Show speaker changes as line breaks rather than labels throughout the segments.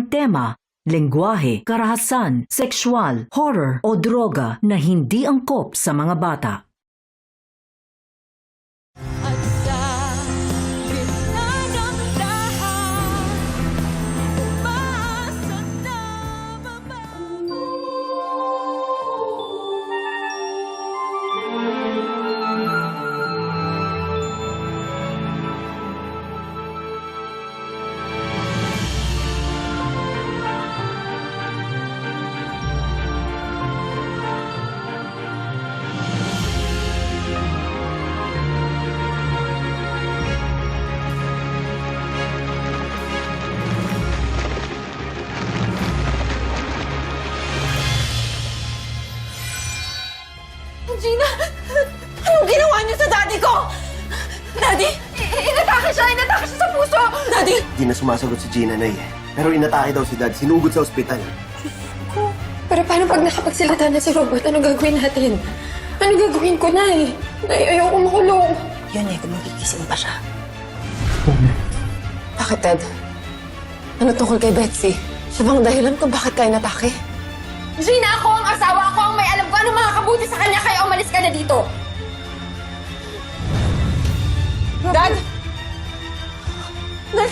ang tema, lengguwahe, karahasan, sexual, horror o droga na hindi angkop sa mga bata.
At sa gitna ng lahat, umaasa na Gina! Anong ginawa niyo sa daddy ko? Daddy! Inatake siya sa puso! Daddy!
Di na sumasagot si Gina, Nay. Pero inatake daw si Dad. Sinugod sa ospital.
Pero paano pag nakapagsalita na si Robert? Ano gagawin natin? Ano gagawin ko na eh? Nay, ayoko makulong.
Yun eh, kung magigising pa siya.
Bakit, Ted? Ano tungkol kay Betsy? Siya bang dahilan kung bakit kayo natake?
Gina, ako ang asawa! Ako ang may alam ko ano makakabuti sa kanya kaya umalis ka na dito! Dad! Dad!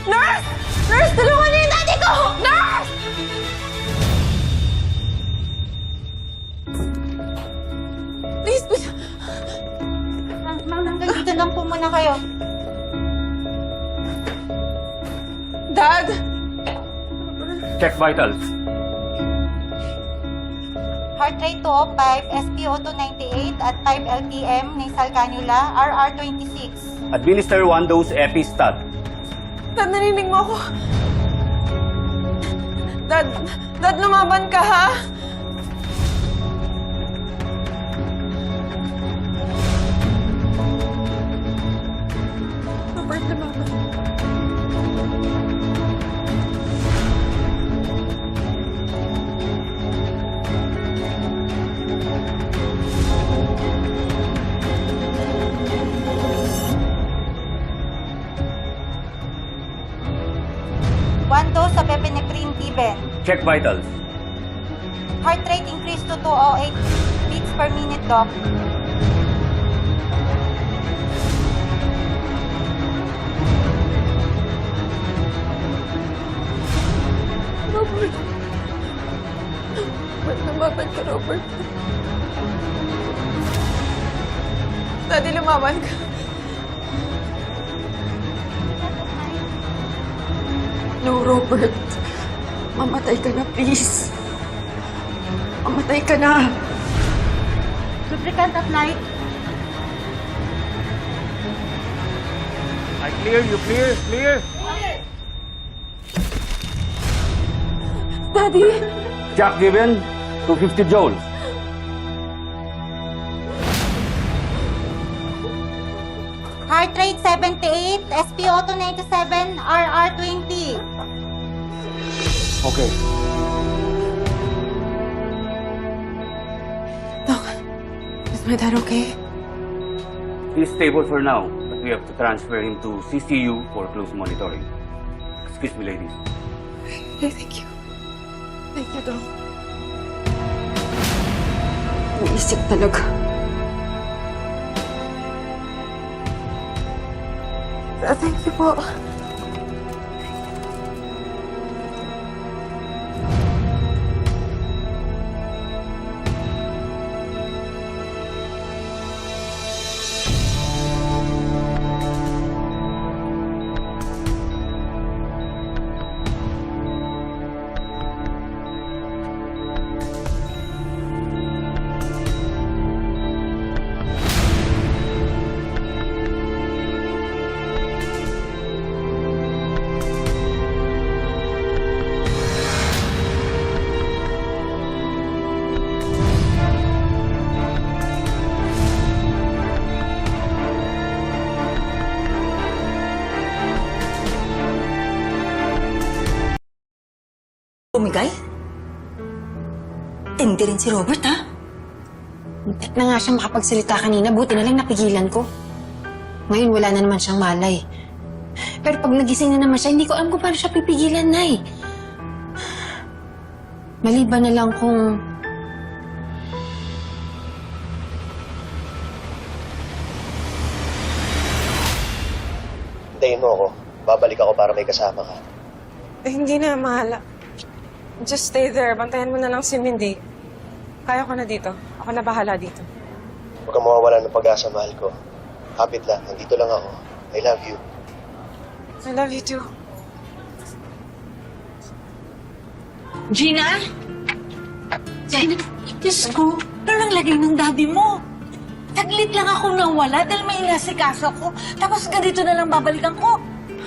Nurse! Nurse! Tulungan niyo yung daddy ko! Nurse! Please, please.
Ma'am, hanggang dito lang po muna kayo.
Dad!
Check vitals.
Heart rate 205, SpO2 98 at 5 LPM, nasal cannula, RR26.
Administer 1 dose Epistat.
Dad, narinig mo ako. Dad, lumaban ka, ha? Robert, lumaban.
One dose of epinephrine given.
Check vitals.
Heart rate increased to 208 beats per minute, Doc.
Robert. Ba't lumaban ka, Robert?
Daddy, lumaban ka.
No, Robert. Mamatay ka na, please. Mamatay ka na.
Lubricant applied.
I clear, you clear, clear.
Daddy!
Jack given, 250 joules.
Heart rate 78, SpO2 97, RR20.
Okay.
Doc, is my dad okay?
He's stable for now, but we have to transfer him to CCU for close monitoring. Excuse me, ladies.
Okay, thank you. Thank you, Doc. Uisip talaga. Thank you po.
Bumigay? Tindi rin si Robert, ha?
Muntik na nga siya makapagsalita kanina, buti na lang napigilan ko. Ngayon wala na naman siyang malay. Pero pag nagising na naman siya, hindi ko alam kung paano siya pipigilan, Nay. Maliban na lang kung...
Hintayin mo ako. Babalik ako para may kasama ka.
Hindi na, mahal. Just stay there. Bantayan mo na lang si Mindy. Kaya ko na dito. Ako na bahala dito.
Huwag kang mawawala ng pag-asa, mahal ko. Kapit lang. Nandito lang ako. I love you.
I love you too.
Gina? Gina, Diyos ko, ano nang lagay ng daddy mo? Taglit lang ako nawala dahil may inasikaso ko. Tapos ganito na lang babalikan ko.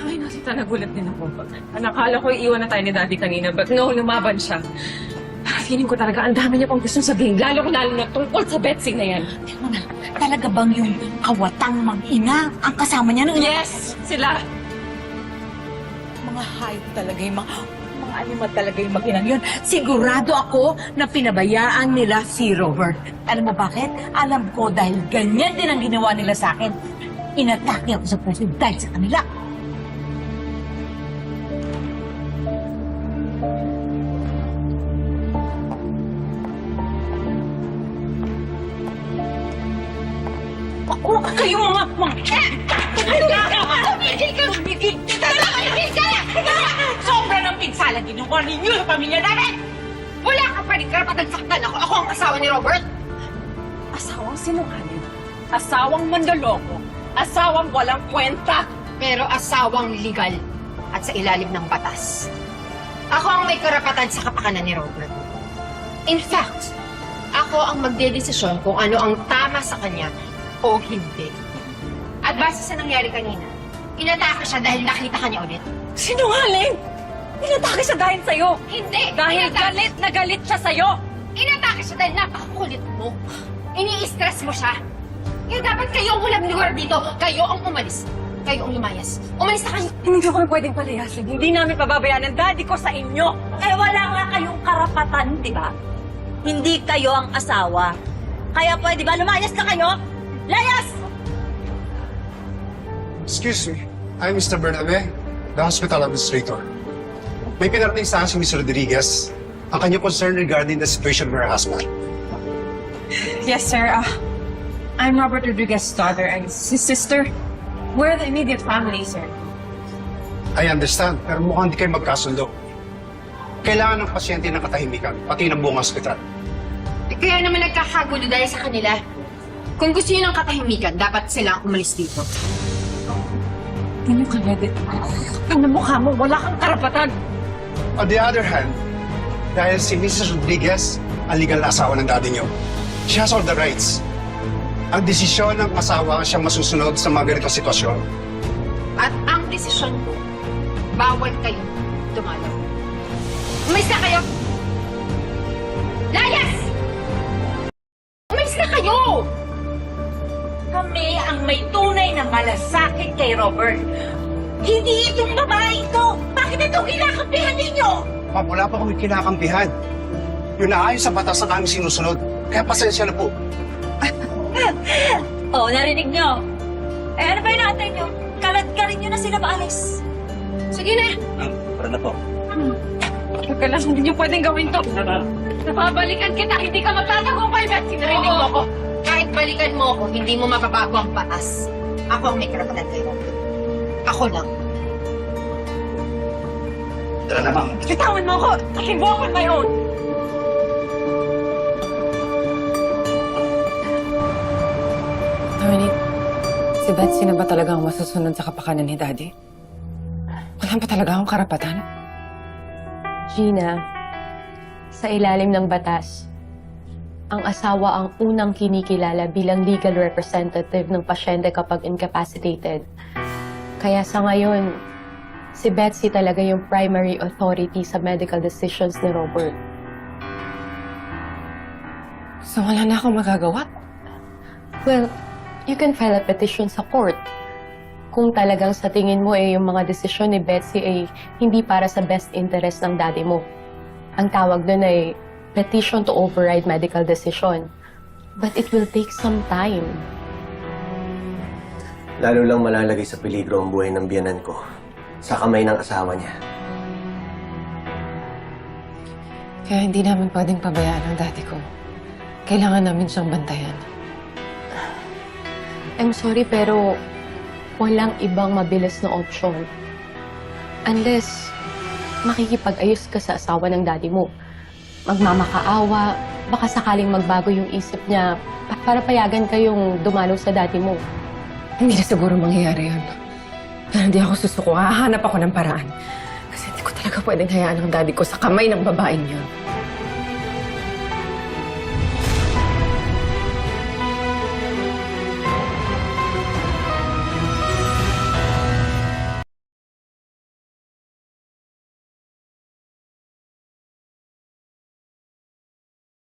Ay, Tita, nagulat din ako. Nakala ko iiwan na tayo ni Daddy kanina, but no, lumaban siya. Feeling ko talaga, ang dami niya pang gustong sabihin, lalo na tungkol sa Betsy na yan.
Tingnan mo, talaga bang yung kawatang mag-ina ang kasama niya nung...
Yes! Sila!
Mga hayop talaga yung mga animal talaga yung mag-inang yun. Sigurado ako na pinabayaan nila si Robert. Alam mo bakit? Alam ko dahil ganyan din ang ginawa nila sa akin. Inatake ako sa puso dahil sa kanila. Ako, kayo mga... Sobra ng pinsala ginawa ninyo sa pamilya namin!
Wala ka pa rin karapatan saktan ako. Ako ang asawa ni Robert.
Asawang sinungaling, asawang mandaloko, asawang walang kwenta.
Pero asawang legal at sa ilalim ng batas. Ako ang may karapatan sa kapakanan ni Robert. In fact, ako ang magdedesisyon kung ano ang tama sa kanya o hindi. At base sa nangyari kanina, inatake siya dahil nakita ka niya ulit.
Sinungaling! Inatake siya dahil sa'yo!
Hindi!
Dahil galit na galit siya sa'yo!
Inatake siya dahil napakakulit mo. Ini-stress mo siya. Kaya dapat kayo ang walang lugar dito. Kayo ang umalis. Kayo ang lumayas. Umalis na kayo.
Hindi ko pwedeng palayasin. Hindi namin pababayaan ang daddy ko sa inyo.
Eh wala nga kayong karapatan, di ba? Hindi kayo ang asawa. Kaya pwede ba lumayas na kayo? Layas!
Excuse me, I'm Mr. Bernabe, the hospital administrator. May pinarating sa akin si Mr. Rodriguez ang kanyang concern regarding the situation with her husband.
Yes, sir. I'm Robert Rodriguez's daughter and his sister. We're the immediate family, sir.
I understand, pero mukhang di kayo magkasundo. Kailangan ng pasyente ng katahimikan, pati ng buong hospital.
Kaya naman nagkakagulo dahil sa kanila. Kung gusto niyo ng katahimikan, dapat sila ang umalis dito.
Ano ka, Reddit? Ang mukha mo, wala kang karapatan.
On the other hand, dahil si Mrs. Rodriguez ang legal na asawa ng daddy niyo, she has all the rights. Ang desisyon ng asawa siyang masusunod sa mga ganitong sitwasyon.
At ang desisyon ko, bawal kayo dumalaw. Umalis na kayo! Layas! Umalis na kayo!
Kami ang may tunay na malasakit kay Robert. Hindi itong babae ito! Bakit ito kinakampihan ninyo?
Ma'am, wala pa kami kinakampihan. Yun na ayon sa batas na aming sinusunod. Kaya pasensya na po.
Oh, narinig nyo? Eh, ano ba yung natin nyo? Kalat-karin nyo na sila paalis.
Sige na!
Para na po.
Huwag ka lang, hindi niyo pwedeng gawin to. Napabalikan kita, hindi ka magtatagumpay, Betsy. Narinig mo ako.
Kahit balikan mo ako, hindi mo mababago ang batas. Ako ang may karapatan kayo. Ako lang.
Tara na, ma'am.
Bitawan mo ako. I can walk on my own.
Dominic, si Betsy na ba talaga ang masusunod sa kapakanan ni Daddy? Wala ba talaga akong karapatan?
Gina, sa ilalim ng batas, ang asawa ang unang kinikilala bilang legal representative ng pasyente kapag incapacitated. Kaya sa ngayon, si Betsy talaga yung primary authority sa medical decisions ni Robert.
So wala na akong magagawa?
Well, you can file a petition sa court. Kung talagang sa tingin mo yung mga desisyon ni Betsy ay hindi para sa best interest ng daddy mo. Ang tawag doon ay petition to override medical decision. But it will take some time.
Lalo lang malalagay sa peligro ang buhay ng biyanan ko sa kamay ng asawa niya.
Kaya hindi namin pwedeng pabayaan ang daddy ko. Kailangan namin siyang bantayan.
I'm sorry pero walang ibang mabilis na option. Unless makikipag-ayos ka sa asawa ng daddy mo. Magmamakaawa, baka sakaling magbago yung isip niya para payagan kayong dumalaw sa daddy mo.
Hindi na siguro mangyayari yun. Pero hindi ako susuko. Hahanap ako ng paraan. Kasi hindi ko talaga pwedeng hayaan ang daddy ko sa kamay ng babaeng yun.